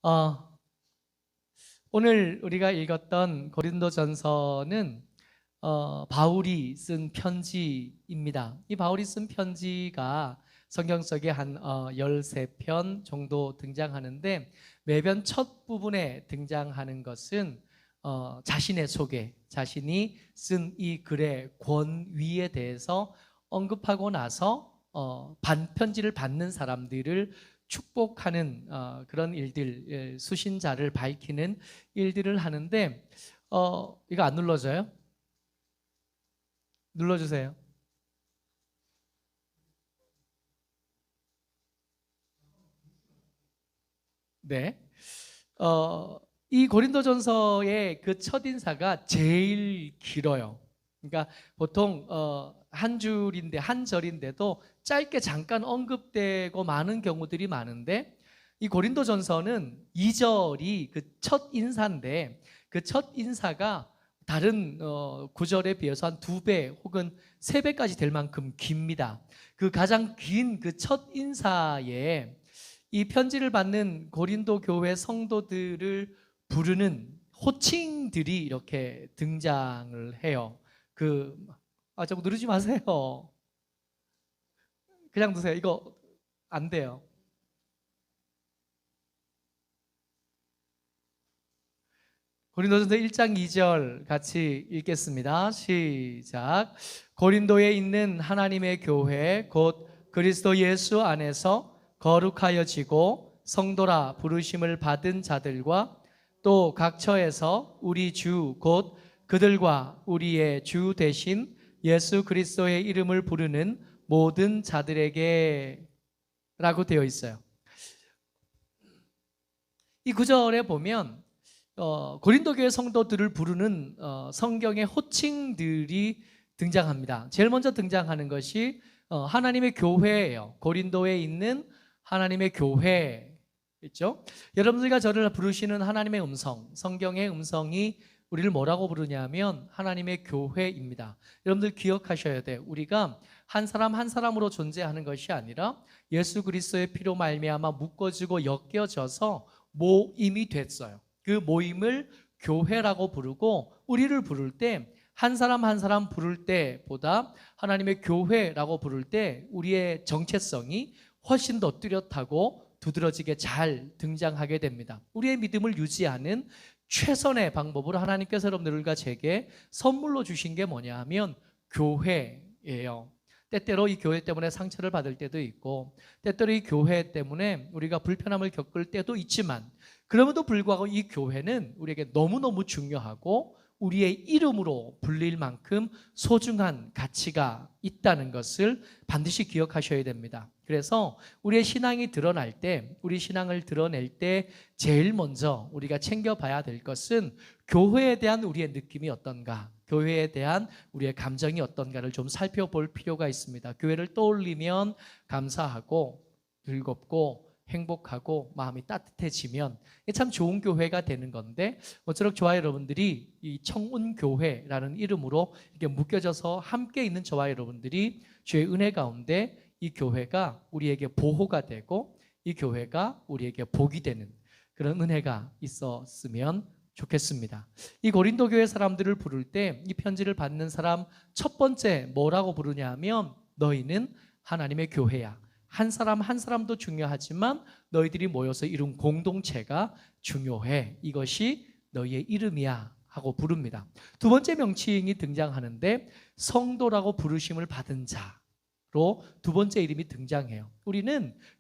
어, 오늘 우리가 읽었던 고린도전서는 바울이 쓴 편지입니다. 이 바울이 쓴 편지가 성경 속에 한 13편 정도 등장하는데, 매편 첫 부분에 등장하는 것은 자신의 소개, 자신이 쓴 이 글의 권위에 대해서 언급하고 나서 편지를 받는 사람들을 축복하는 그런 일들, 수신자를 밝히는 일들을 하는데, 이거 안 눌러져요? 눌러주세요. 네. 이 고린도전서의 그 첫인사가 제일 길어요. 그러니까 보통 한 줄인데, 한 절인데도 짧게 잠깐 언급되고 많은 경우들이 많은데, 이 고린도전서는 2절이 그 첫 인사인데, 그 첫 인사가 다른 구절에 비해서 한 2배 혹은 3배까지 될 만큼 깁니다. 그 가장 긴 그 첫 인사에 이 편지를 받는 고린도 교회 성도들을 부르는 호칭들이 이렇게 등장을 해요. 자꾸 누르지 마세요. 그냥 두세요. 이거 안 돼요. 고린도전서 1장 2절 같이 읽겠습니다. 시작. 고린도에 있는 하나님의 교회 곧 그리스도 예수 안에서 거룩하여지고 성도라 부르심을 받은 자들과 또 각처에서 우리 주 곧 그들과 우리의 주 대신 예수 그리스도의 이름을 부르는 모든 자들에게 라고 되어 있어요. 이 구절에 보면 고린도 교회 성도들을 부르는 성경의 호칭들이 등장합니다. 제일 먼저 등장하는 것이 하나님의 교회예요. 고린도에 있는 하나님의 교회 있죠? 여러분들과 저를 부르시는 하나님의 음성, 성경의 음성이 우리를 뭐라고 부르냐면 하나님의 교회입니다. 여러분들 기억하셔야 돼요. 우리가 한 사람 한 사람으로 존재하는 것이 아니라 예수 그리스도의 피로 말미암아 묶어지고 엮여져서 모임이 됐어요. 그 모임을 교회라고 부르고, 우리를 부를 때 한 사람 한 사람 부를 때보다 하나님의 교회라고 부를 때 우리의 정체성이 훨씬 더 뚜렷하고 두드러지게 잘 등장하게 됩니다. 우리의 믿음을 유지하는 최선의 방법으로 하나님께서 여러분들과 제게 선물로 주신 게 뭐냐 하면 교회예요. 때때로 이 교회 때문에 상처를 받을 때도 있고, 때때로 이 교회 때문에 우리가 불편함을 겪을 때도 있지만, 그럼에도 불구하고 이 교회는 우리에게 너무너무 중요하고 우리의 이름으로 불릴 만큼 소중한 가치가 있다는 것을 반드시 기억하셔야 됩니다. 그래서 우리의 신앙이 드러날 때, 우리 신앙을 드러낼 때 제일 먼저 우리가 챙겨봐야 될 것은 교회에 대한 우리의 느낌이 어떤가, 교회에 대한 우리의 감정이 어떤가를 좀 살펴볼 필요가 있습니다. 교회를 떠올리면 감사하고 즐겁고 행복하고 마음이 따뜻해지면 참 좋은 교회가 되는 건데, 모쪼록 저와 여러분들이 이 청운교회라는 이름으로 이렇게 묶여져서 함께 있는 저와 여러분들이 주의 은혜 가운데 이 교회가 우리에게 보호가 되고 이 교회가 우리에게 복이 되는 그런 은혜가 있었으면 좋겠습니다. 이 고린도 교회 사람들을 부를 때 이 편지를 받는 사람 첫 번째 뭐라고 부르냐 하면, 너희는 하나님의 교회야. 한 사람 한 사람도 중요하지만 너희들이 모여서 이룬 공동체가 중요해. 이것이 너희의 이름이야 하고 부릅니다. 두 번째 명칭이 등장하는데, 성도라고 부르심을 받은 자로 두 번째 이름이 등장해요.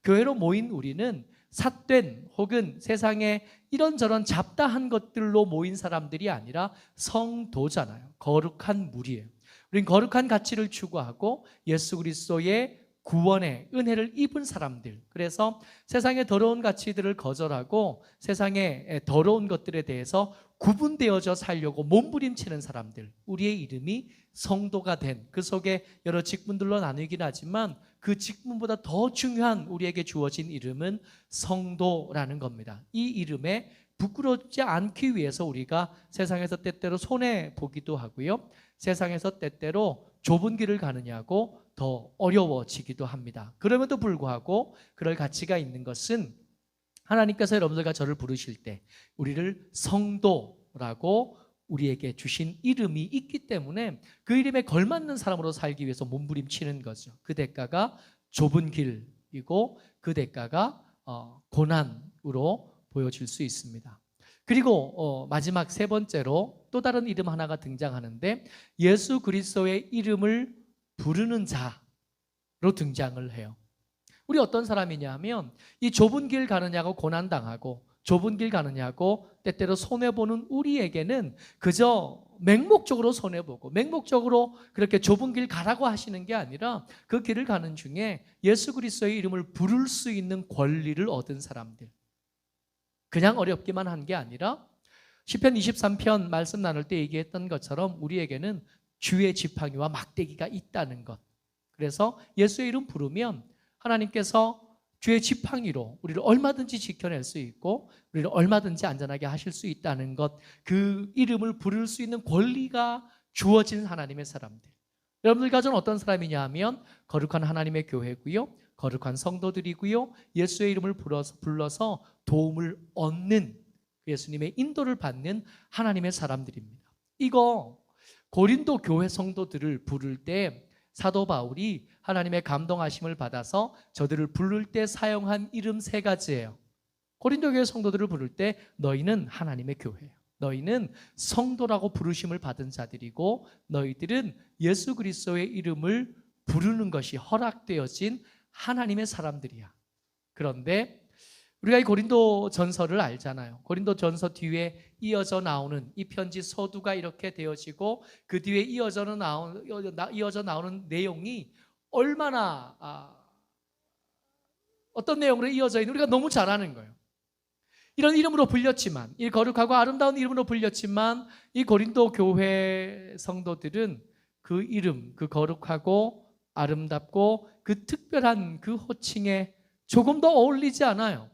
교회로 모인 우리는 삿된 혹은 세상에 이런저런 잡다한 것들로 모인 사람들이 아니라 성도잖아요. 거룩한 무리예요. 우린 거룩한 가치를 추구하고 예수 그리스도의 구원의 은혜를 입은 사람들, 그래서 세상의 더러운 가치들을 거절하고 세상의 더러운 것들에 대해서 구분되어져 살려고 몸부림치는 사람들, 우리의 이름이 성도가 된, 그 속에 여러 직분들로 나누긴 하지만 그 직분보다 더 중요한 우리에게 주어진 이름은 성도라는 겁니다. 이 이름에 부끄럽지 않기 위해서 우리가 세상에서 때때로 손해보기도 하고요, 세상에서 때때로 좁은 길을 가느냐고 더 어려워지기도 합니다. 그럼에도 불구하고 그럴 가치가 있는 것은 하나님께서 여러분들과 저를 부르실 때 우리를 성도라고 우리에게 주신 이름이 있기 때문에 그 이름에 걸맞는 사람으로 살기 위해서 몸부림치는 거죠. 그 대가가 좁은 길이고 그 대가가 고난으로 보여질 수 있습니다. 그리고 마지막 세 번째로 또 다른 이름 하나가 등장하는데 예수 그리스도의 이름을 부르는 자로 등장을 해요. 우리 어떤 사람이냐 하면 이 좁은 길 가느냐고 고난당하고 좁은 길 가느냐고 때때로 손해보는 우리에게는 그저 맹목적으로 손해보고 맹목적으로 그렇게 좁은 길 가라고 하시는 게 아니라 그 길을 가는 중에 예수 그리스도의 이름을 부를 수 있는 권리를 얻은 사람들, 그냥 어렵기만 한 게 아니라 시편 23편 말씀 나눌 때 얘기했던 것처럼 우리에게는 주의 지팡이와 막대기가 있다는 것. 그래서 예수의 이름 부르면 하나님께서 주의 지팡이로 우리를 얼마든지 지켜낼 수 있고 우리를 얼마든지 안전하게 하실 수 있다는 것, 그 이름을 부를 수 있는 권리가 주어진 하나님의 사람들. 여러분들 가정은 어떤 사람이냐 하면 거룩한 하나님의 교회고요, 거룩한 성도들이고요, 예수의 이름을 불러서 도움을 얻는, 예수님의 인도를 받는 하나님의 사람들입니다. 이거 고린도 교회 성도들을 부를 때 사도 바울이 하나님의 감동하심을 받아서 저들을 부를 때 사용한 이름 세 가지예요. 고린도 교회 성도들을 부를 때 너희는 하나님의 교회예요. 너희는 성도라고 부르심을 받은 자들이고 너희들은 예수 그리스도의 이름을 부르는 것이 허락되어진 하나님의 사람들이야. 그런데 우리가 이 고린도 전서를 알잖아요. 고린도 전서 뒤에 이어져 나오는 이 편지 서두가 이렇게 되어지고 그 뒤에 이어져 나오는 내용이 얼마나 어떤 내용으로 이어져 있는 우리가 너무 잘 아는 거예요. 이런 이름으로 불렸지만, 이 거룩하고 아름다운 이름으로 불렸지만 이 고린도 교회 성도들은 그 이름, 그 거룩하고 아름답고 그 특별한 그 호칭에 조금 더 어울리지 않아요.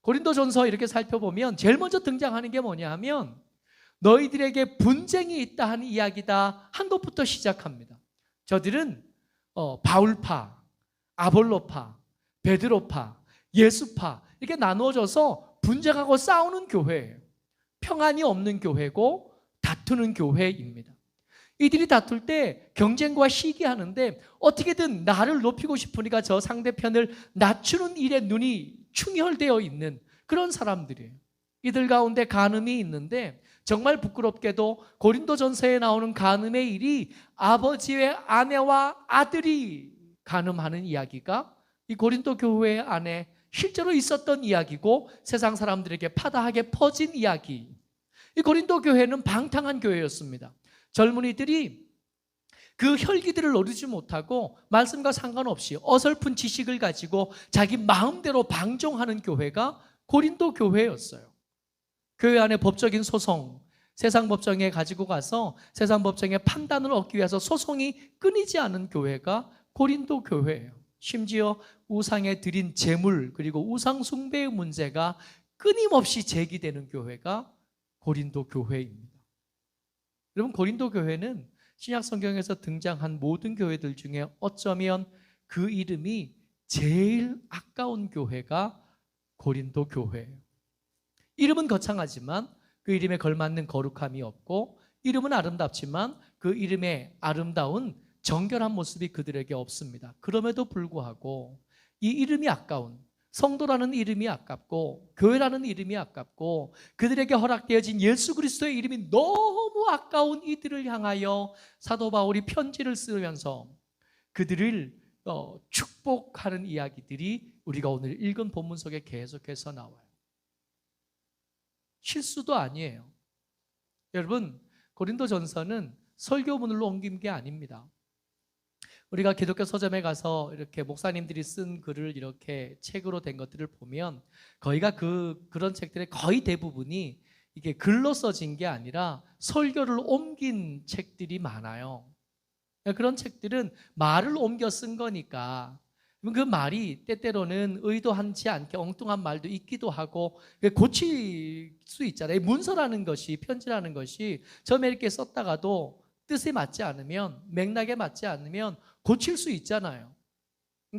고린도전서 이렇게 살펴보면 제일 먼저 등장하는 게 뭐냐 하면 너희들에게 분쟁이 있다 하는 이야기다 한 것부터 시작합니다. 저들은 바울파, 아볼로파, 베드로파, 예수파 이렇게 나누어져서 분쟁하고 싸우는 교회예요. 평안이 없는 교회고 다투는 교회입니다. 이들이 다툴 때 경쟁과 시기하는데 어떻게든 나를 높이고 싶으니까 저 상대편을 낮추는 일에 눈이 충혈되어 있는 그런 사람들이에요. 이들 가운데 간음이 있는데 정말 부끄럽게도 고린도전서에 나오는 간음의 일이 아버지의 아내와 아들이 간음하는 이야기가 이 고린도 교회 안에 실제로 있었던 이야기고 세상 사람들에게 파다하게 퍼진 이야기. 이 고린도 교회는 방탕한 교회였습니다. 젊은이들이 그 혈기들을 노리지 못하고 말씀과 상관없이 어설픈 지식을 가지고 자기 마음대로 방종하는 교회가 고린도 교회였어요. 교회 안에 법적인 소송, 세상 법정에 가지고 가서 세상 법정의 판단을 얻기 위해서 소송이 끊이지 않은 교회가 고린도 교회예요. 심지어 우상에 드린 제물 그리고 우상 숭배의 문제가 끊임없이 제기되는 교회가 고린도 교회입니다. 여러분, 고린도 교회는 신약 성경에서 등장한 모든 교회들 중에 어쩌면 그 이름이 제일 아까운 교회가 고린도 교회예요. 이름은 거창하지만 그 이름에 걸맞는 거룩함이 없고 이름은 아름답지만 그 이름의 아름다운 정결한 모습이 그들에게 없습니다. 그럼에도 불구하고 이 이름이 아까운, 성도라는 이름이 아깝고 교회라는 이름이 아깝고 그들에게 허락되어진 예수 그리스도의 이름이 너무 아까운 이들을 향하여 사도 바울이 편지를 쓰면서 그들을 축복하는 이야기들이 우리가 오늘 읽은 본문 속에 계속해서 나와요. 실수도 아니에요. 여러분, 고린도전서는 설교문으로 옮긴 게 아닙니다. 우리가 기독교 서점에 가서 이렇게 목사님들이 쓴 글을 이렇게 책으로 된 것들을 보면 거의가 그런 책들의 거의 대부분이 이게 글로 써진 게 아니라 설교를 옮긴 책들이 많아요. 그런 책들은 말을 옮겨 쓴 거니까 그 말이 때때로는 의도하지 않게 엉뚱한 말도 있기도 하고 고칠 수 있잖아요. 문서라는 것이, 편지라는 것이 처음에 이렇게 썼다가도 뜻에 맞지 않으면, 맥락에 맞지 않으면 고칠 수 있잖아요.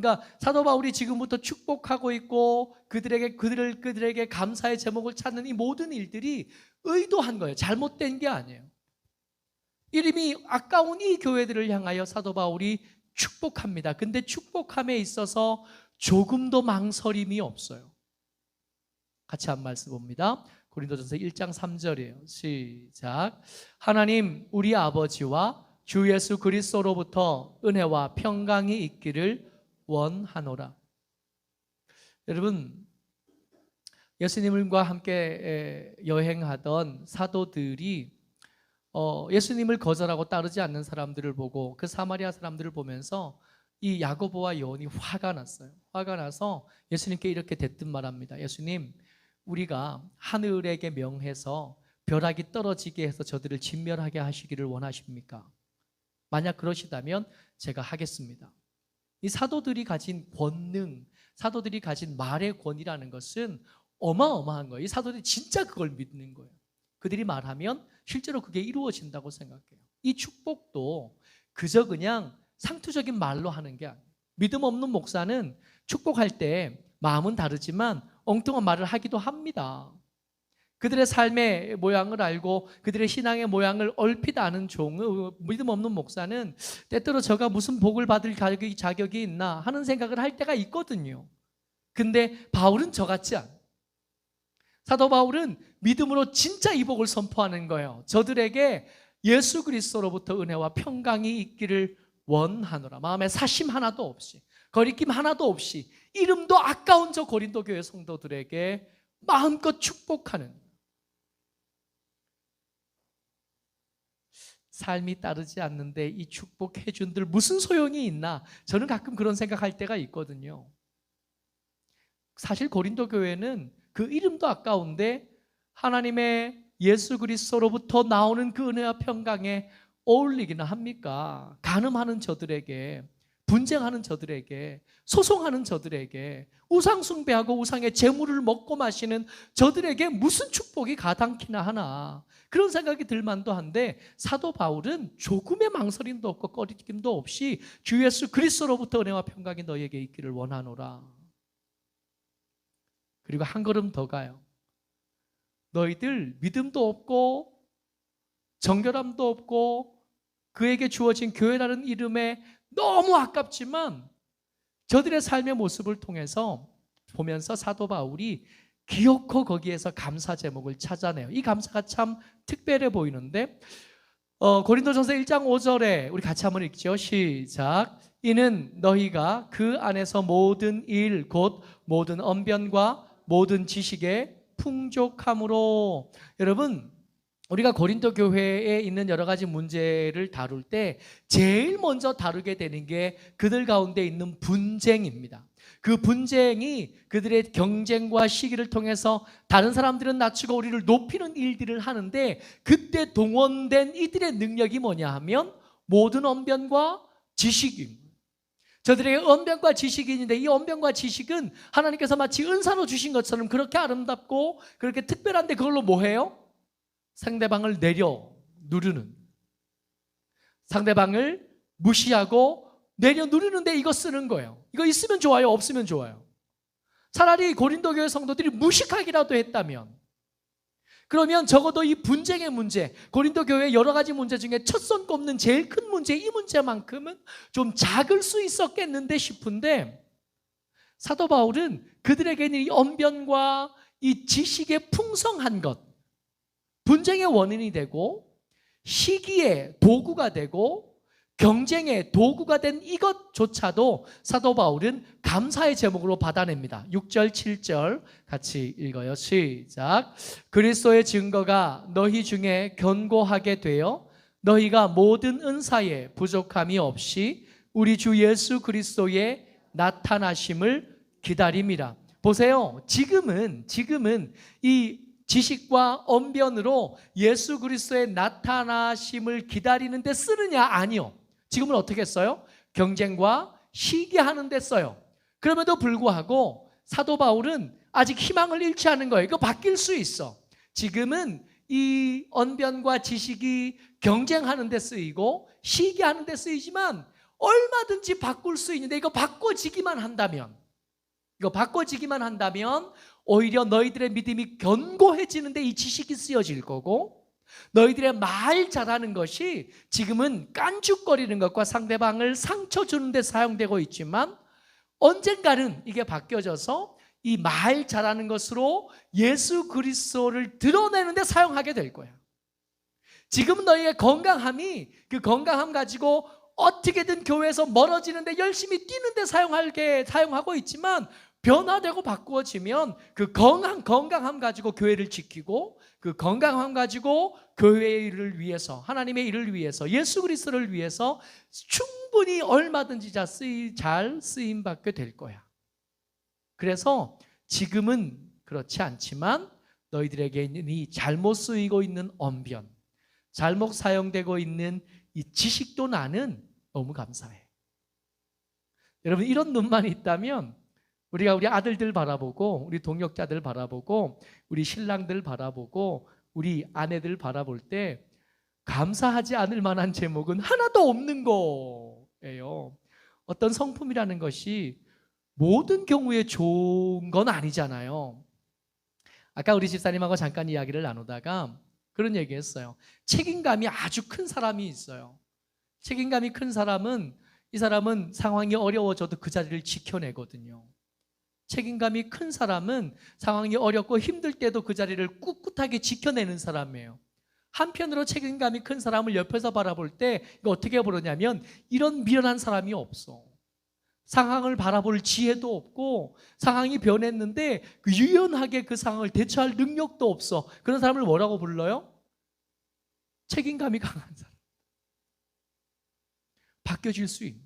그러니까 사도 바울이 지금부터 축복하고 있고 그들에게 감사의 제목을 찾는 이 모든 일들이 의도한 거예요. 잘못된 게 아니에요. 이름이 아까운 이 교회들을 향하여 사도 바울이 축복합니다. 근데 축복함에 있어서 조금도 망설임이 없어요. 같이 한 말씀 봅니다. 고린도전서 1장 3절이에요. 시작. 하나님 우리 아버지와 주 예수 그리스도로부터 은혜와 평강이 있기를 원하노라. 여러분, 예수님과 함께 여행하던 사도들이 예수님을 거절하고 따르지 않는 사람들을 보고 그 사마리아 사람들을 보면서 이 야고보와 요한이 화가 났어요. 화가 나서 예수님께 이렇게 대뜸 말합니다. 예수님, 우리가 하늘에게 명해서 벼락이 떨어지게 해서 저들을 진멸하게 하시기를 원하십니까? 만약 그러시다면 제가 하겠습니다. 이 사도들이 가진 권능, 사도들이 가진 말의 권위라는 것은 어마어마한 거예요. 이 사도들이 진짜 그걸 믿는 거예요. 그들이 말하면 실제로 그게 이루어진다고 생각해요. 이 축복도 그저 그냥 상투적인 말로 하는 게 아니에요. 믿음 없는 목사는 축복할 때 마음은 다르지만 엉뚱한 말을 하기도 합니다. 그들의 삶의 모양을 알고 그들의 신앙의 모양을 얼핏 아는 믿음 없는 목사는 때때로 저가 무슨 복을 받을 자격이 있나 하는 생각을 할 때가 있거든요. 근데 바울은 저같지 않아요. 사도 바울은 믿음으로 진짜 이 복을 선포하는 거예요. 저들에게 예수 그리스도로부터 은혜와 평강이 있기를 원하노라. 마음에 사심 하나도 없이, 거리낌 하나도 없이, 이름도 아까운 저 고린도 교회 성도들에게 마음껏 축복하는, 삶이 따르지 않는데 이 축복해 준들 무슨 소용이 있나? 저는 가끔 그런 생각할 때가 있거든요. 사실 고린도 교회는 그 이름도 아까운데 하나님의 예수 그리스도로부터 나오는 그 은혜와 평강에 어울리기나 합니까? 간음하는 저들에게, 분쟁하는 저들에게, 소송하는 저들에게, 우상 숭배하고 우상의 재물을 먹고 마시는 저들에게 무슨 축복이 가당키나 하나, 그런 생각이 들만도 한데 사도 바울은 조금의 망설임도 없고 꺼리낌도 없이 주 예수 그리스도로부터 은혜와 평강이 너희에게 있기를 원하노라. 그리고 한 걸음 더 가요. 너희들 믿음도 없고 정결함도 없고 그에게 주어진 교회라는 이름에 너무 아깝지만 저들의 삶의 모습을 통해서 보면서 사도 바울이 기어코 거기에서 감사 제목을 찾아내요. 이 감사가 참 특별해 보이는데 고린도전서 1장 5절에 우리 같이 한번 읽죠. 시작. 이는 너희가 그 안에서 모든 일 곧 모든 언변과 모든 지식에 풍족함으로. 여러분, 우리가 고린도 교회에 있는 여러 가지 문제를 다룰 때 제일 먼저 다루게 되는 게 그들 가운데 있는 분쟁입니다. 그 분쟁이 그들의 경쟁과 시기를 통해서 다른 사람들은 낮추고 우리를 높이는 일들을 하는데 그때 동원된 이들의 능력이 뭐냐 하면 모든 언변과 지식입니다. 저들에게 언변과 지식이 있는데 이 언변과 지식은 하나님께서 마치 은사로 주신 것처럼 그렇게 아름답고 그렇게 특별한데 그걸로 뭐 해요? 상대방을 누르는, 상대방을 무시하고 누르는데 이거 쓰는 거예요. 이거 있으면 좋아요, 없으면 좋아요. 차라리 고린도 교회 성도들이 무식하기라도 했다면, 그러면 적어도 이 분쟁의 문제, 고린도 교회의 여러 가지 문제 중에 첫 손 꼽는 제일 큰 문제, 이 문제만큼은 좀 작을 수 있었겠는데 싶은데 사도 바울은 그들에게는 이 언변과 이 지식의 풍성한 것, 분쟁의 원인이 되고 시기의 도구가 되고 경쟁의 도구가 된 이것조차도 사도 바울은 감사의 제목으로 받아냅니다. 6절 7절 같이 읽어요. 시작. 그리스도의 증거가 너희 중에 견고하게 되어 너희가 모든 은사에 부족함이 없이 우리 주 예수 그리스도의 나타나심을 기다림이라. 보세요. 지금은 이 지식과 언변으로 예수 그리스도의 나타나심을 기다리는 데 쓰느냐? 아니요. 지금은 어떻게 써요? 경쟁과 시기하는 데 써요. 그럼에도 불구하고 사도 바울은 아직 희망을 잃지 않은 거예요. 이거 바뀔 수 있어. 지금은 이 언변과 지식이 경쟁하는 데 쓰이고 시기하는 데 쓰이지만 얼마든지 바꿀 수 있는데 이거 바꿔지기만 한다면 오히려 너희들의 믿음이 견고해지는데 이 지식이 쓰여질 거고, 너희들의 말 잘하는 것이 지금은 깐죽거리는 것과 상대방을 상처 주는 데 사용되고 있지만 언젠가는 이게 바뀌어져서 이 말 잘하는 것으로 예수 그리스도를 드러내는 데 사용하게 될 거야. 지금 너희의 건강함이 그 건강함 가지고 어떻게든 교회에서 멀어지는데 열심히 뛰는데 사용하고 있지만, 변화되고 바꾸어지면 그 건강함 가지고 교회를 지키고, 그 건강함 가지고 교회의 일을 위해서, 하나님의 일을 위해서, 예수 그리스도를 위해서 충분히 얼마든지 잘 쓰임받게 될 거야. 그래서 지금은 그렇지 않지만 너희들에게 있는 이 잘못 쓰이고 있는 언변, 잘못 사용되고 있는 이 지식도 나는 너무 감사해. 여러분, 이런 눈만 있다면 우리가 우리 아들들 바라보고, 우리 동역자들 바라보고, 우리 신랑들 바라보고, 우리 아내들 바라볼 때 감사하지 않을 만한 제목은 하나도 없는 거예요. 어떤 성품이라는 것이 모든 경우에 좋은 건 아니잖아요. 아까 우리 집사님하고 잠깐 이야기를 나누다가 그런 얘기했어요. 책임감이 아주 큰 사람이 있어요. 책임감이 큰 사람은, 이 사람은 상황이 어려워져도 그 자리를 지켜내거든요. 책임감이 큰 사람은 상황이 어렵고 힘들 때도 그 자리를 꿋꿋하게 지켜내는 사람이에요. 한편으로 책임감이 큰 사람을 옆에서 바라볼 때 이거 어떻게 보느냐면, 이런 미련한 사람이 없어. 상황을 바라볼 지혜도 없고, 상황이 변했는데 유연하게 그 상황을 대처할 능력도 없어. 그런 사람을 뭐라고 불러요? 책임감이 강한 사람. 바뀌어질 수 있는.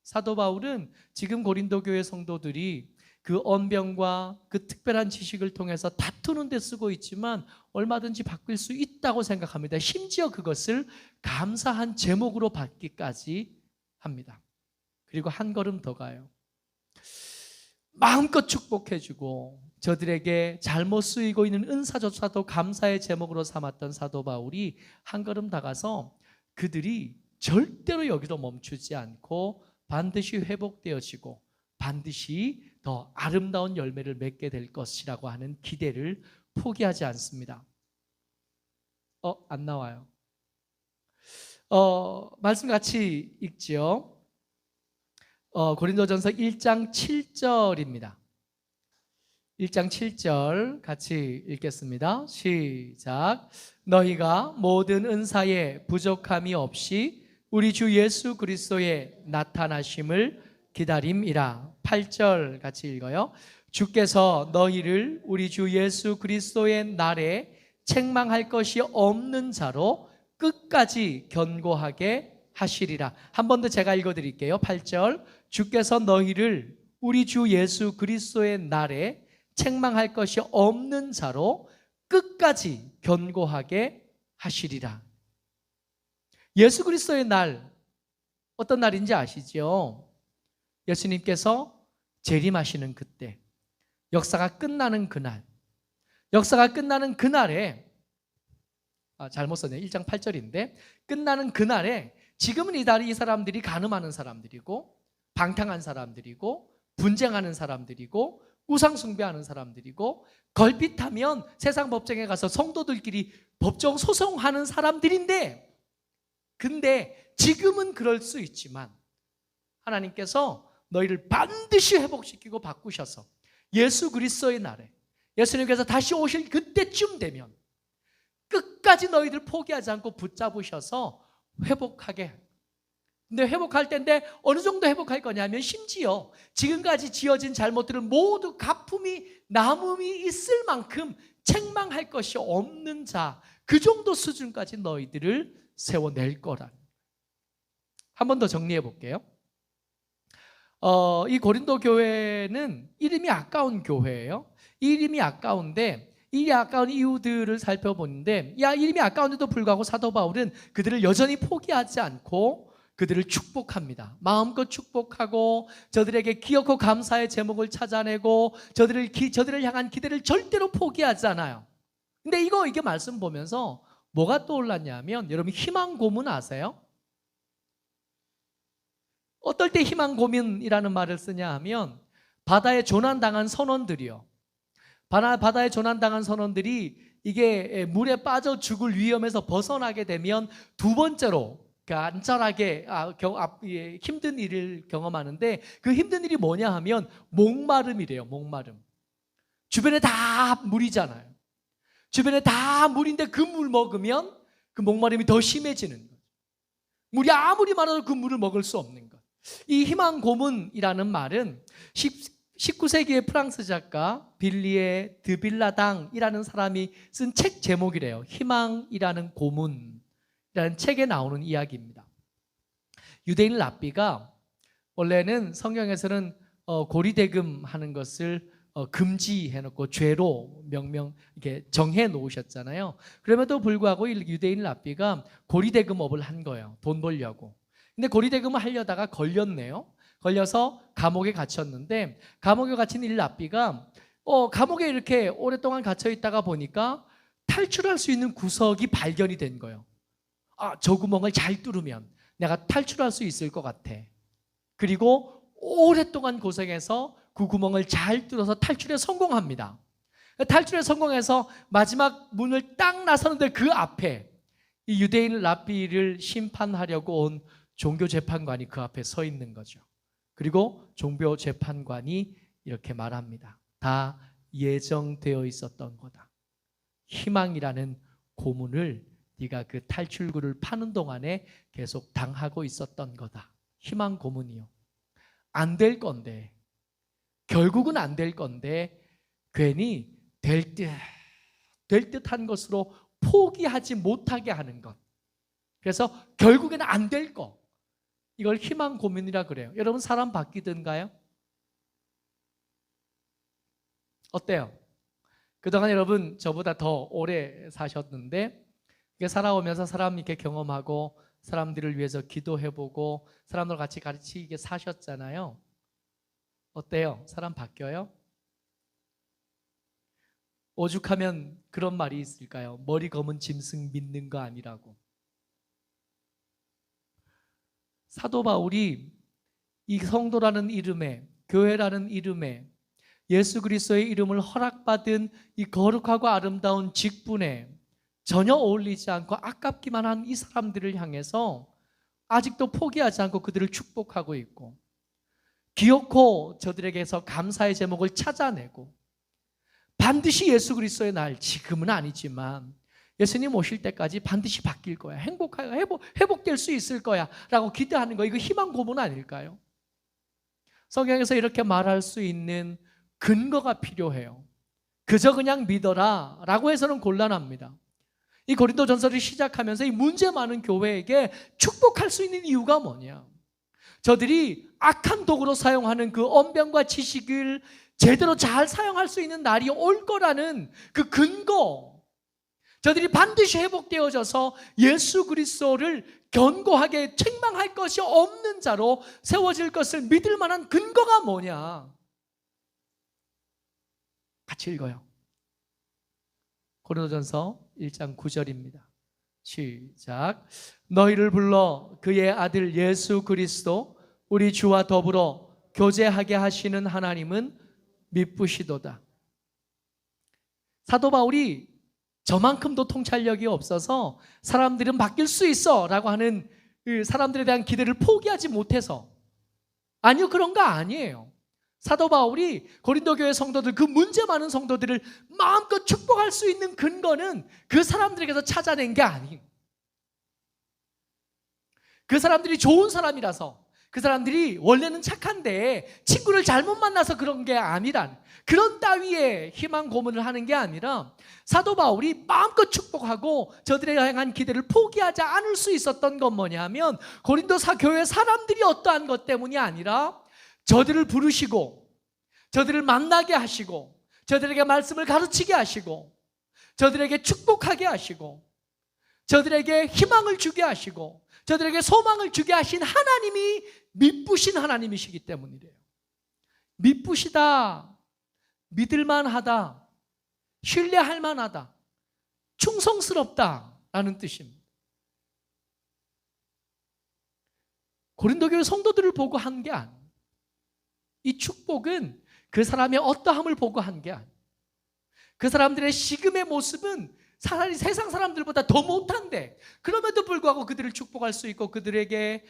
사도 바울은 지금 고린도 교회 성도들이 그 언변과 그 특별한 지식을 통해서 다투는 데 쓰고 있지만 얼마든지 바뀔 수 있다고 생각합니다. 심지어 그것을 감사한 제목으로 받기까지 합니다. 그리고 한 걸음 더 가요. 마음껏 축복해주고 저들에게 잘못 쓰이고 있는 은사조차도 감사의 제목으로 삼았던 사도 바울이 한 걸음 다가서 그들이 절대로 여기도 멈추지 않고 반드시 회복되어지고 반드시 더 아름다운 열매를 맺게 될 것이라고 하는 기대를 포기하지 않습니다. 안 나와요. 말씀 같이 읽지요. 고린도전서 1장 7절입니다. 1장 7절 같이 읽겠습니다. 시작. 너희가 모든 은사에 부족함이 없이 우리 주 예수 그리스도의 나타나심을 기다림이라. 8절 같이 읽어요. 주께서 너희를 우리 주 예수 그리스도의 날에 책망할 것이 없는 자로 끝까지 견고하게 하시리라. 한 번 더 제가 읽어드릴게요. 8절. 주께서 너희를 우리 주 예수 그리스도의 날에 책망할 것이 없는 자로 끝까지 견고하게 하시리라. 예수 그리스도의 날, 어떤 날인지 아시죠? 예수님께서 재림하시는 그때, 역사가 끝나는 그날, 역사가 끝나는 그날에, 잘못 썼네요. 1장 8절인데, 끝나는 그날에 지금은 이 사람들이 간음하는 사람들이고, 방탕한 사람들이고, 분쟁하는 사람들이고, 우상 숭배하는 사람들이고, 걸핏하면 세상 법정에 가서 성도들끼리 법정 소송하는 사람들인데, 근데 지금은 그럴 수 있지만 하나님께서 너희를 반드시 회복시키고 바꾸셔서 예수 그리스도의 날에, 예수님께서 다시 오실 그때쯤 되면 끝까지 너희들 포기하지 않고 붙잡으셔서 회복하게. 근데 회복할 때인데 어느 정도 회복할 거냐면, 심지어 지금까지 지어진 잘못들을 모두 갚음이 남음이 있을 만큼 책망할 것이 없는 자, 그 정도 수준까지 너희들을 세워낼 거란. 한 번 더 정리해 볼게요. 이 고린도 교회는 이름이 아까운 교회예요. 이 이름이 아까운데, 이 아까운 이유들을 살펴보는데, 이름이 아까운데도 불구하고 사도 바울은 그들을 여전히 포기하지 않고 그들을 축복합니다. 마음껏 축복하고 저들에게 기억하고 감사의 제목을 찾아내고 저들을 향한 기대를 절대로 포기하지 않아요. 근데 이게 말씀 보면서 뭐가 떠올랐냐면, 여러분 희망 고문 아세요? 어떨 때 희망 고문이라는 말을 쓰냐 하면 바다에 조난당한 선원들이요. 바다에 조난당한 선원들이 이게 물에 빠져 죽을 위험에서 벗어나게 되면 두 번째로 간절하게 힘든 일을 경험하는데, 그 힘든 일이 뭐냐 하면 목마름이래요. 목마름. 주변에 다 물이잖아요. 주변에 다 물인데 그 물 먹으면 그 목마름이 더 심해지는 거예요. 물이 아무리 많아도 그 물을 먹을 수 없는 것. 이 희망 고문이라는 말은 19세기의 프랑스 작가 빌리에 드빌라당이라는 사람이 쓴 책 제목이래요. 희망이라는 고문이라는 책에 나오는 이야기입니다. 유대인 랍비가 원래는 성경에서는 고리대금 하는 것을 금지해놓고 죄로 이렇게 정해 놓으셨잖아요. 그럼에도 불구하고 유대인 랍비가 고리대금업을 한 거예요. 돈 벌려고. 근데 고리대금을 하려다가 걸렸네요. 걸려서 감옥에 gat혔는데, 감옥에 갇힌 이 랍비가 감옥에 이렇게 오랫동안 갇혀 있다가 보니까 탈출할 수 있는 구석이 발견이 된 거예요. 저 구멍을 잘 뚫으면 내가 탈출할 수 있을 것 같아. 그리고 오랫동안 고생해서 그 구멍을 잘 뚫어서 탈출에 성공합니다. 탈출에 성공해서 마지막 문을 딱 나서는데 그 앞에 이 유대인 랍비를 심판하려고 온 종교재판관이 그 앞에 서 있는 거죠. 그리고 종교재판관이 이렇게 말합니다. 다 예정되어 있었던 거다. 희망이라는 고문을 네가 그 탈출구를 파는 동안에 계속 당하고 있었던 거다. 희망 고문이요. 안 될 건데, 결국은 안 될 건데 괜히 될 듯한 것으로 포기하지 못하게 하는 것. 그래서 결국에는 안 될 거. 이걸 희망 고문이라 그래요. 여러분, 사람 바뀌던가요? 어때요? 그동안 여러분 저보다 더 오래 사셨는데, 살아오면서 사람 이렇게 경험하고 사람들을 위해서 기도해보고 사람들 같이 이게 사셨잖아요. 어때요? 사람 바뀌어요? 오죽하면 그런 말이 있을까요? 머리 검은 짐승 믿는 거 아니라고. 사도 바울이 이 성도라는 이름에, 교회라는 이름에, 예수 그리스도의 이름을 허락받은 이 거룩하고 아름다운 직분에 전혀 어울리지 않고 아깝기만 한 이 사람들을 향해서 아직도 포기하지 않고 그들을 축복하고 있고, 기어코 저들에게서 감사의 제목을 찾아내고, 반드시 예수 그리스도의 날, 지금은 아니지만 예수님 오실 때까지 반드시 바뀔 거야, 회복될 수 있을 거야 라고 기대하는 거, 이거 희망 고문 아닐까요? 성경에서 이렇게 말할 수 있는 근거가 필요해요. 그저 그냥 믿어라 라고 해서는 곤란합니다. 이 고린도전서를 시작하면서 이 문제 많은 교회에게 축복할 수 있는 이유가 뭐냐? 저들이 악한 도구로 사용하는 그 언변과 지식을 제대로 잘 사용할 수 있는 날이 올 거라는 그 근거, 저들이 반드시 회복되어져서 예수 그리스도를 견고하게 책망할 것이 없는 자로 세워질 것을 믿을 만한 근거가 뭐냐? 같이 읽어요. 고린도전서 1장 9절입니다. 시작. 너희를 불러 그의 아들 예수 그리스도 우리 주와 더불어 교제하게 하시는 하나님은 미쁘시도다. 사도 바울이 저만큼도 통찰력이 없어서 사람들은 바뀔 수 있어 라고 하는 그 사람들에 대한 기대를 포기하지 못해서, 아니요, 그런 거 아니에요. 사도 바울이 고린도 교회 성도들, 그 문제 많은 성도들을 마음껏 축복할 수 있는 근거는 그 사람들에게서 찾아낸 게 아니에요. 그 사람들이 좋은 사람이라서, 그 사람들이 원래는 착한데 친구를 잘못 만나서 그런 게 아니란, 그런 따위의 희망 고문을 하는 게 아니라 사도 바울이 마음껏 축복하고 저들에 향한 기대를 포기하지 않을 수 있었던 건 뭐냐면, 고린도 교회 사람들이 어떠한 것 때문이 아니라 저들을 부르시고 저들을 만나게 하시고 저들에게 말씀을 가르치게 하시고 저들에게 축복하게 하시고 저들에게 희망을 주게 하시고 저들에게 소망을 주게 하신 하나님이 미쁘신 하나님이시기 때문이래요. 미쁘시다, 믿을만하다, 신뢰할 만하다, 충성스럽다라는 뜻입니다. 고린도 교회 성도들을 보고 한 게 아니에요. 이 축복은 그 사람의 어떠함을 보고 한 게 아니에요. 그 사람들의 지금의 모습은 차라리 세상 사람들보다 더 못한데 그럼에도 불구하고 그들을 축복할 수 있고 그들에게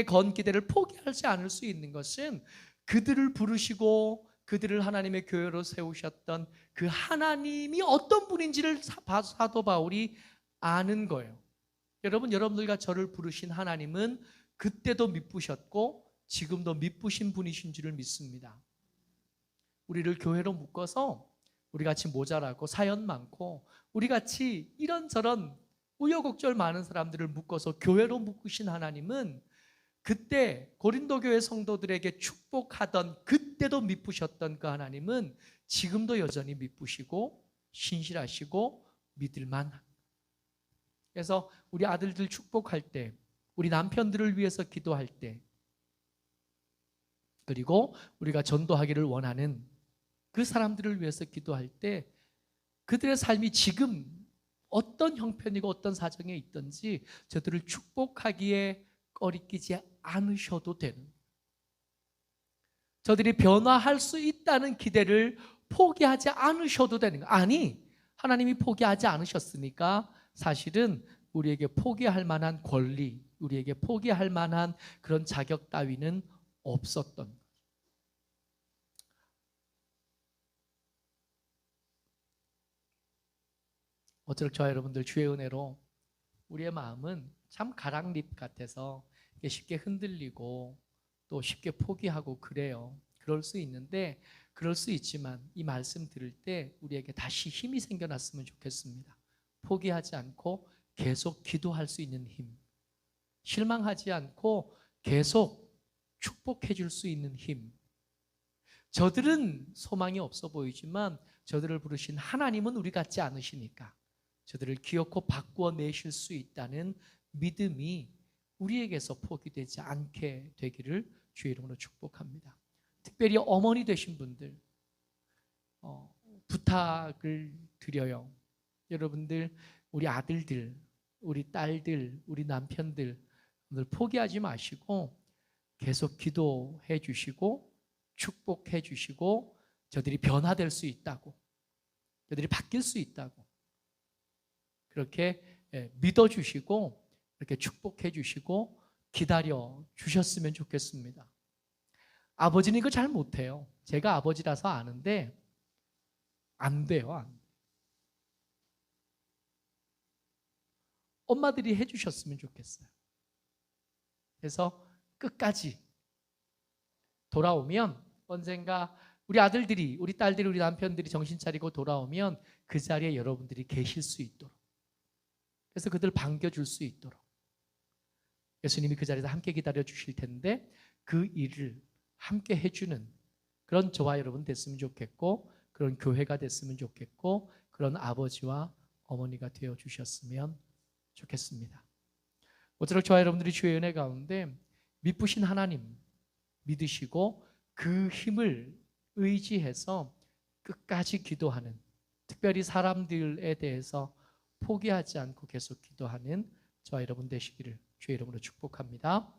건 기대를 포기하지 않을 수 있는 것은 그들을 부르시고 그들을 하나님의 교회로 세우셨던 그 하나님이 어떤 분인지를 사도 바울이 아는 거예요. 여러분들과 저를 부르신 하나님은 그때도 미쁘셨고 지금도 미쁘신 분이신 줄을 믿습니다. 우리를 교회로 묶어서 우리같이 모자라고 사연 많고 우리같이 이런저런 우여곡절 많은 사람들을 묶어서 교회로 묶으신 하나님은 그때 고린도 교회 성도들에게 축복하던 그때도 미쁘셨던 그 하나님은 지금도 여전히 미쁘시고 신실하시고 믿을만한. 그래서 우리 아들들 축복할 때, 우리 남편들을 위해서 기도할 때, 그리고 우리가 전도하기를 원하는 그 사람들을 위해서 기도할 때 그들의 삶이 지금 어떤 형편이고 어떤 사정에 있든지 저들을 축복하기에 꺼리끼지 않으셔도 되는, 저들이 변화할 수 있다는 기대를 포기하지 않으셔도 되는 거. 아니, 하나님이 포기하지 않으셨으니까 사실은 우리에게 포기할 만한 권리, 우리에게 포기할 만한 그런 자격 따위는 없었던 거예요. 어쩌록 저와 여러분들 주의 은혜로 우리의 마음은 참 가랑잎 같아서 쉽게 흔들리고 또 쉽게 포기하고 그래요. 그럴 수 있는데, 그럴 수 있지만 이 말씀 들을 때 우리에게 다시 힘이 생겨났으면 좋겠습니다. 포기하지 않고 계속 기도할 수 있는 힘, 실망하지 않고 계속 축복해 줄 수 있는 힘. 저들은 소망이 없어 보이지만 저들을 부르신 하나님은 우리 같지 않으시니까 저들을 기어코 바꾸어 내실 수 있다는 믿음이 우리에게서 포기되지 않게 되기를 주의 이름으로 축복합니다. 특별히 어머니 되신 분들 부탁을 드려요. 여러분들, 우리 아들들, 우리 딸들, 우리 남편들 오늘 포기하지 마시고 계속 기도해 주시고 축복해 주시고 저들이 변화될 수 있다고, 저들이 바뀔 수 있다고 그렇게 믿어주시고 이렇게 축복해 주시고 기다려 주셨으면 좋겠습니다. 아버지는 이거 잘 못해요. 제가 아버지라서 아는데 안 돼요. 안 돼요. 엄마들이 해주셨으면 좋겠어요. 그래서 끝까지 돌아오면 언젠가 우리 아들들이, 우리 딸들이, 우리 남편들이 정신 차리고 돌아오면 그 자리에 여러분들이 계실 수 있도록, 그래서 그들 반겨줄 수 있도록 예수님이 그 자리에서 함께 기다려 주실 텐데 그 일을 함께 해주는 그런 저와 여러분 됐으면 좋겠고, 그런 교회가 됐으면 좋겠고, 그런 아버지와 어머니가 되어 주셨으면 좋겠습니다. 모쪼록 저와 여러분들이 주의 은혜 가운데 미쁘신 하나님 믿으시고 그 힘을 의지해서 끝까지 기도하는, 특별히 사람들에 대해서 포기하지 않고 계속 기도하는 저와 여러분 되시기를 주의 이름으로 축복합니다.